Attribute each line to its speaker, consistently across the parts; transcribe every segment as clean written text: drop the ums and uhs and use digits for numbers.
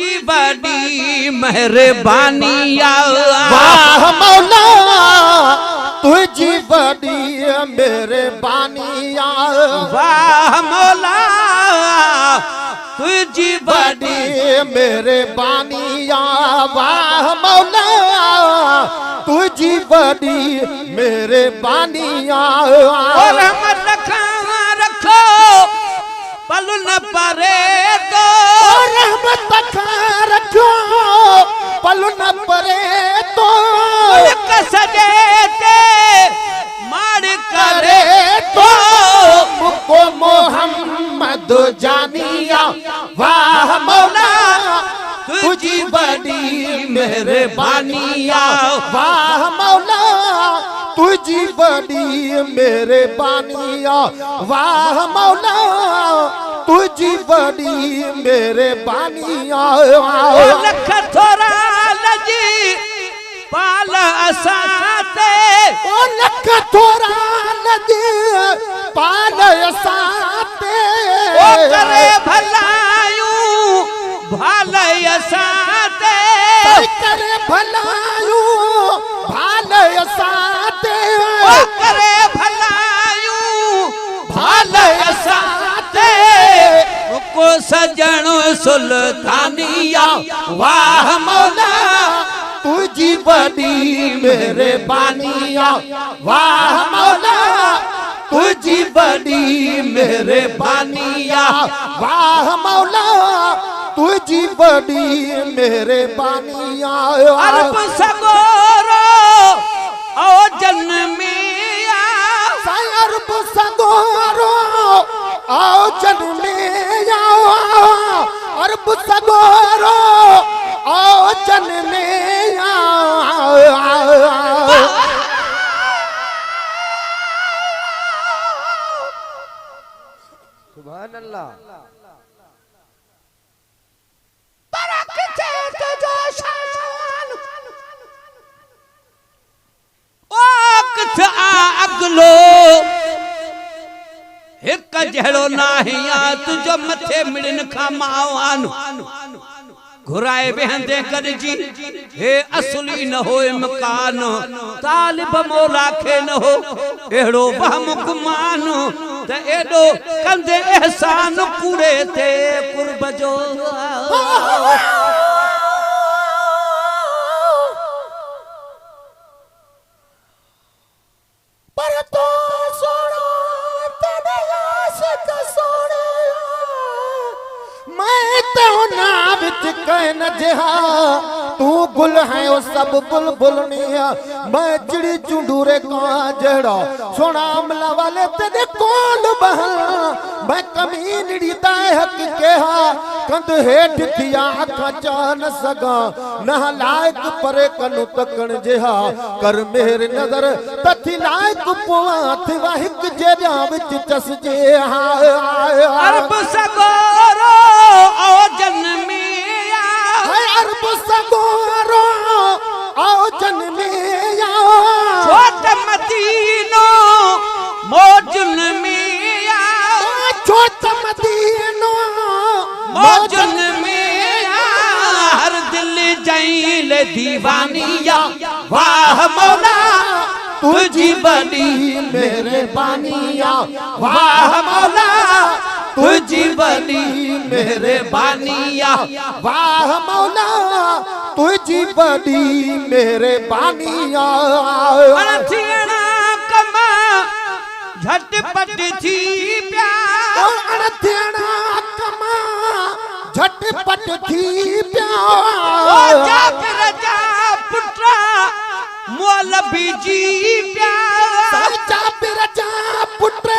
Speaker 1: तुझी बड़ी मेहरबानी
Speaker 2: वाह मौला तुझी बड़ी मेहरबानी
Speaker 1: वाह मौला तुझी
Speaker 2: बड़ी मेहरबानी वाह मौला तुझी बड़ी मेहरबानी
Speaker 1: और रहमत रखो पल न परे तो
Speaker 2: रहमत रखो पल न परे तो
Speaker 1: सजे ते मार करे
Speaker 2: तो मुको मोहम्मद जानिया वाह मौला तुझी बड़ी मेहरबानिया वाह मौला तुझी बड़ी मेहरबानिया वाह मौला तुझी बड़ी मेहरबानिया
Speaker 1: लख थोड़ा लजी पाल असाते
Speaker 2: ओ लख थोड़ा लजी पाल असाते
Speaker 1: ओ करे भलायू भालय असाते
Speaker 2: करे भलायू भालय असाते
Speaker 1: ओ करे भलायू भालय असाते को सजण सुल्तानिया
Speaker 2: वाह मौला तुझी बड़ी मेहरबानिया वाह मौला तुझी बड़ी मेहरबानिया वाह मौला तुझी बड़ी मेहरबानिया
Speaker 1: अरब सगोरो ओ जन्मिया
Speaker 2: अरब सगोरो ओ जन्मिया अरब सगोरो ओ जन्मिया सुभान अल्लाह
Speaker 1: अगलो एक जहड़ो नाहिया तुझो मथे मिलन खा मावान घुराए बेहंदे कर जी हे असली न हो मकान तालिब मो राखे न हो एड़ो बहम गुमान त एडो कंदे एहसान कूड़े ते कुर्ब जो
Speaker 2: पर तो सोना तेरे आशिक सोने मैं तो नाबित कहन जहा तू गुल है ओ सब बुलबुलनिया मैं चिड़ी चुंडूरे का जड़ा सोना अमला वाले तेरे कोल बहा मैं कमीनड़ी दाए हक केहा कंध हेठ थिया अखा चान सगा ना लायक परे कनु तकण जहा कर मेहर नजर तथी लायक पुआ थी वाहिक जेरिया विच चस जे
Speaker 1: अरब सगोरो ओ जन्मिया
Speaker 2: अरब सगोरो ओ जन्मिया
Speaker 1: छोट मदीनो मौजन मिया
Speaker 2: छोट मदीनो
Speaker 1: मौजन मिया हर दिल जैल दीवानिया वाह मौला तुझी बड़ी मेहरबानिया वाह मौला तुझी बड़ी मेहरबानिया
Speaker 2: वाह मौला तुझी बड़ी मेहरबानिया
Speaker 1: अनथियना कमा झटपट थी प्यार
Speaker 2: अनथियना कमा झटपट थी
Speaker 1: ओ
Speaker 2: प्यार
Speaker 1: जाकर जा पुत्रा मौलवी जी प्यार
Speaker 2: जाबिर जा पुत्र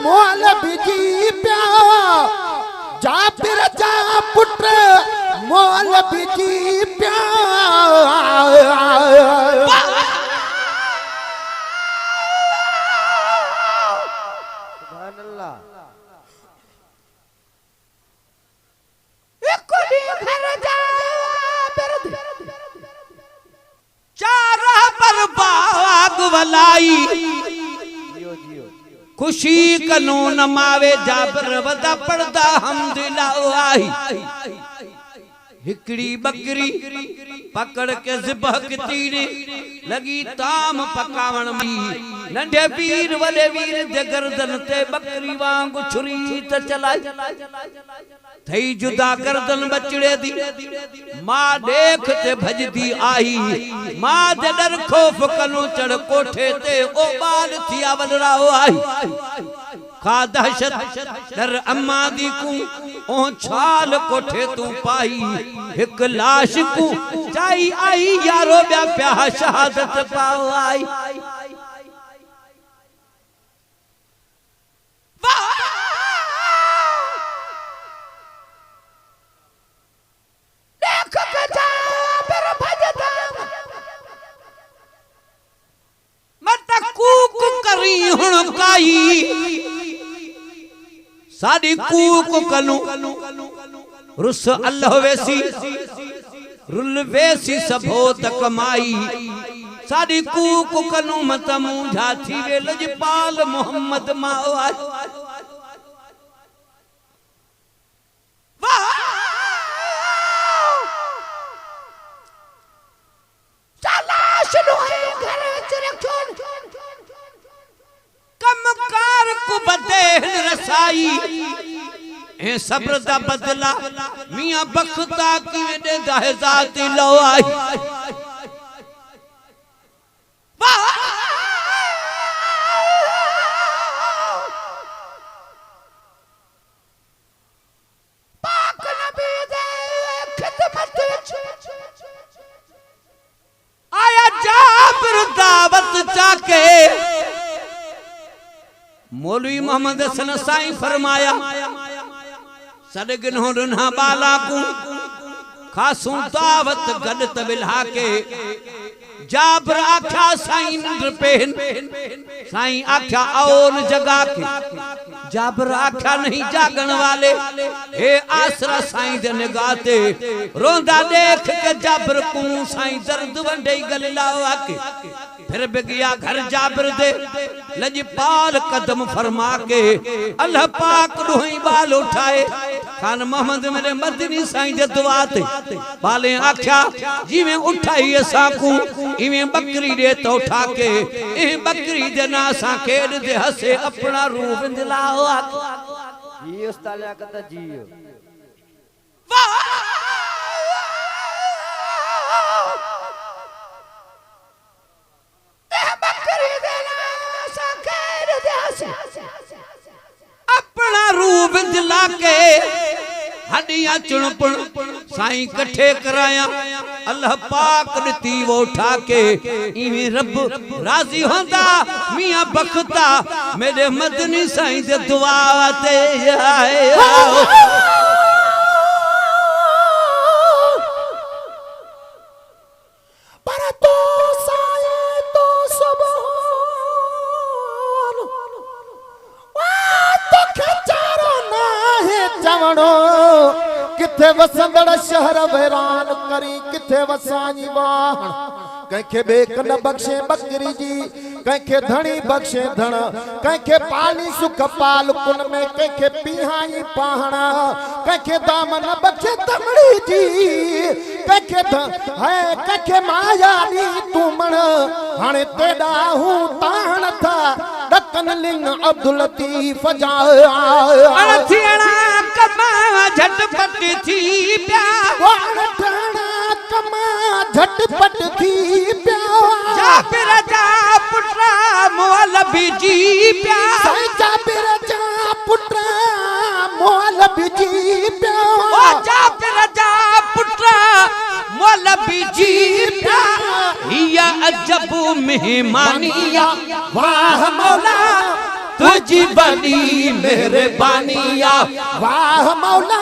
Speaker 2: मौलवी जी प्यार जाबिर जा पुत्र मौलवी जी प्यार सुभान अल्लाह
Speaker 1: चार पर बाग वलाई खुशी कानून मावे जाबर वदा पड़दा हमदिल्ला आई हिकड़ी बकरी पकड़ के ज़िबह की लगी ताम पकावण में नंढे वीर वॾे वीर जे गर्दन ते बकरी वांगु छुरी त चलाई थई जुदा गर्दन बचड़े दी मां देख ते भजदी आई मां जे डर खौफ कनो चढ़ कोठे ते ओ बाल थी वलराओ आई खा दहशत डर अम्मा दी को ओ छाल कोठे तू पाई एक लाश को चाई आई यारो ब्या प्या शहादत पाओ आई देख के जा पर भजदा मत कूक करी हुन काई साडी कूक कनु रुस अल्लाह वेसी रुल वेसी सबो तक माई साडी कूक कनु मत मुंझा थी वे लजपाल मोहम्मद मावा चलाश लोहे घर चरखोन कमकार को बदेहन रसाई ए सब्र दा बदला मियां बख्ता की दे दाहजाती लो आई पाक नबी दे खिदमत आया जाबिर दावत जाके मौलवी मोहम्मद हसन साईं फरमाया सदगन हो रुन्हा बाला को खासू दावत गद तबिला के जाबर आख्या साईं निंद्र पेन साईं आख्या औन जगा के जाबर आख्या नहीं जागन वाले हे आसरा साईं दे निगाते रोंदा देख के जाबर को साईं दर्द वंडे गलिला आके फिर बिगया घर जाबिर दे लजपाल कदम फरमा के अल्लाह पाक रोई बाल उठाए खान मोहम्मद मेरे मदनी साईं दे दुआ ते बाले आख्या जिवें उठाई असा को इवें बकरी दे तो उठा के ए बकरी दे ना सा खेड दे हसे अपना रूप दिलाओ
Speaker 3: जी उस्ताद कहता जी
Speaker 1: वाह अपना रूप दिला के हड्डियां चुणपण साईं कट्ठे कराया अल्लाह पाक रीति वो उठा के इवें रब राजी होंदा मियां बख्ता मेरे मदनी साईं दे दुआ ते आए
Speaker 2: पर तो साईं तो सब चवणो किथे वसंदड़ शहर वैरान करी किथे वसाई वाहन कंखे बेक न बख्शे बकरी जी कंखे धणी बख्शे धण कंखे पाली सुख पाल कुन में कंखे पिहाई पहाना कंखे दामन बख्शे तमड़ी जी कंखे है कंखे माया नी तुमण हाने तेडा हूं ताहण था दकन लिंग अब्दुल लतीफ जा
Speaker 1: अणथियणा कमा झटपट थी प्या
Speaker 2: वाणठणा कमा झटपट थी प्या
Speaker 1: जाबिर जा पुत्रा मौलवी जी प्या
Speaker 2: जाबिर जा पुत्रा मौलवी जी प्या
Speaker 1: ओ जाबिर जा पुत्रा मौलवी जी प्या हिया अजब मेहमानिया
Speaker 2: वाह मौला
Speaker 1: तुझी बड़ी मेहरबानिया
Speaker 2: वाह मौला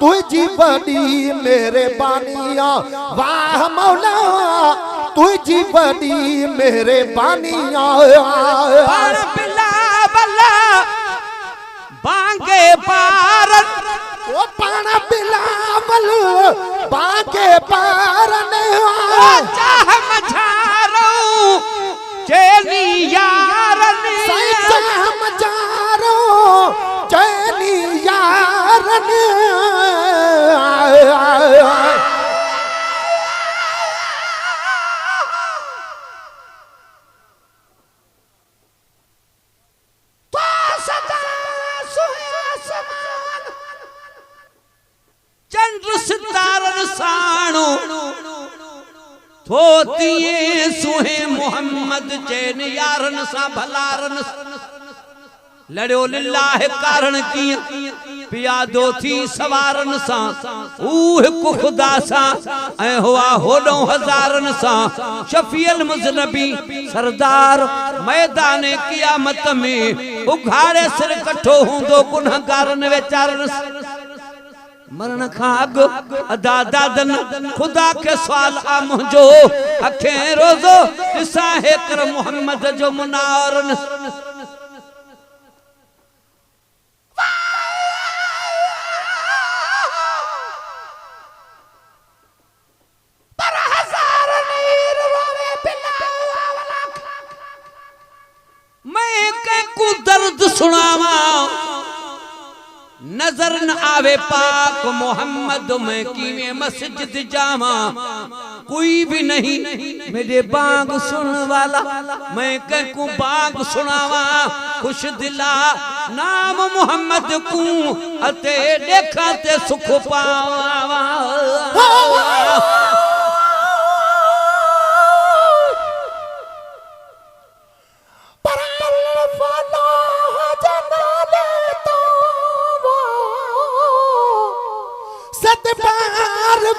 Speaker 2: तुझी बड़ी मेहरबानिया वाह मौला तुझी बड़ी मेहरबानिया
Speaker 1: पर बिलावल बांगे पारन
Speaker 2: ओ पाना बिलावल बांगे पारन
Speaker 1: चाह मझारो चैनी यारन
Speaker 2: चाह मझारो चैनी यारन
Speaker 1: मानो थोतिए सुहे मोहम्मद चैन यारन सा भलारन लड़ो लिल्लाह कारण किया पियादो थी सवारन सा ऊह को खुदा सा ऐ हुआ होडो हजारन सा शफीअल मुज़नबी सरदार मैदान क़यामत में उघाड़े सिर कठो हुंदो गुनहगारन वेचारन मरण खां अॻु अदा दादन खुदा के सवाल आ मुंहिंजो अखें रोज़ो ॾिसां हेकर मोहम्मद जो मुनारन मैं को दर्द सुनावा नजर न आवे पाक मोहम्मद में कीवे मस्जिद जावा कोई भी नहीं मेरे बाग सुन वाला मैं को बाग सुनावा खुश दिला नाम मोहम्मद को अते देखा ते सुख पावा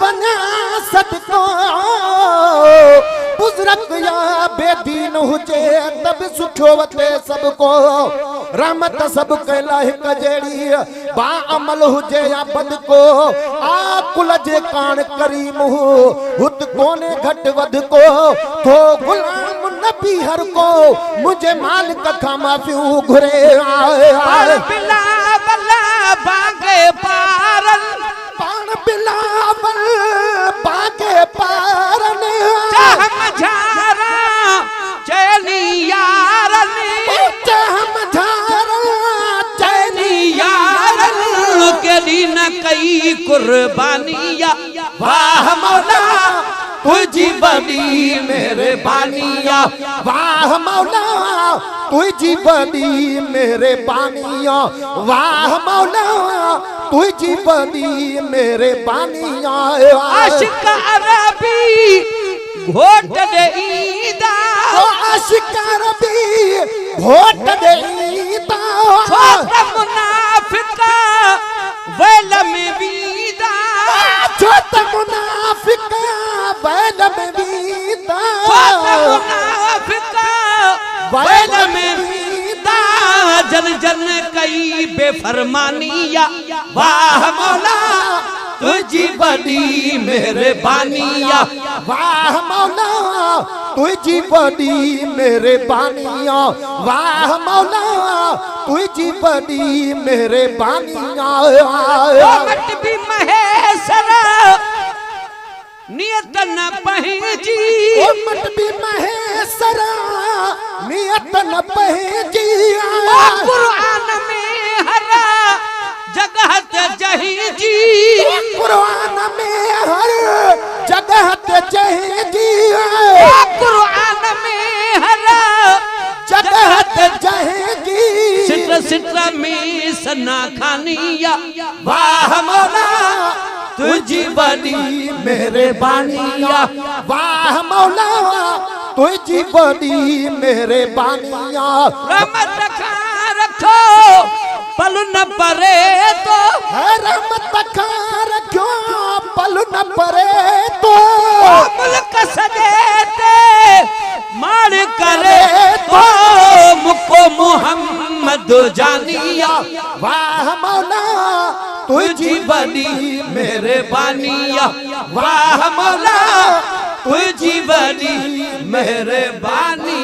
Speaker 2: बना सदको बुजुर्ग या बेदीन हुजे तब सुठो वते सबको रहमत सब कैला हिक जेड़ी बा अमल हुजे या बद को आ कुल जे कान करीम हुत कोने घट वध को तो गुलाम नबी हर को मुझे मालिक का माफी घुरे आए
Speaker 1: बिला बला बागे पारन
Speaker 2: बिलावल बागे पारन
Speaker 1: हम झारा चैनी यारन
Speaker 2: हम झारा
Speaker 1: चैनी यारन के दिन कई कुर्बानिया वाह मौला तुझी बड़ी मेरे बानिया
Speaker 2: वाह मौला तुझी बड़ी मेरे बानिया वाह मौला तुझी बड़ी मेरे बानिया
Speaker 1: आशिक अरबी घोट दे ईदा
Speaker 2: आशिक अरबी घोट दे ईदा
Speaker 1: छोटा मुनाफिका वेल में बीदा
Speaker 2: छोटा मुनाफिका वेल में बीदा
Speaker 1: छोटा मुनाफिका वेल में बीदा जन जन कई बेफरमानिया वाह मौला तुझी बड़ी मेहरबानिया
Speaker 2: वाह मौला तुझी बड़ी मेहरबानिया वाह मौला तुझी बड़ी मेहरबानिया
Speaker 1: मट भी महेशरा नियत न पहेजी
Speaker 2: मट भी महेशरा नियत न पहेजी
Speaker 1: कुरान में हरा जगह ते जहीजी
Speaker 2: कुरान में हर जगह ते जहीजी
Speaker 1: कुरान में हरा
Speaker 2: जगह ते जहीजी
Speaker 1: सिट्रा सिट्रा में सना खानिया वाह मौला तुझी बड़ी
Speaker 2: मेहरबानिया वाह मौला तुझी बड़ी मेहरबानिया
Speaker 1: रहमत रखो पल न परे तो
Speaker 2: रहमत का रखो पल न परे तो
Speaker 1: मुल्क सदेते मार करे तो मुको मोहम्मद जानिया
Speaker 2: वाह मौला
Speaker 1: तुझी बड़ी मेहरबानिया वाह मौला तुझी बड़ी मेहरबानी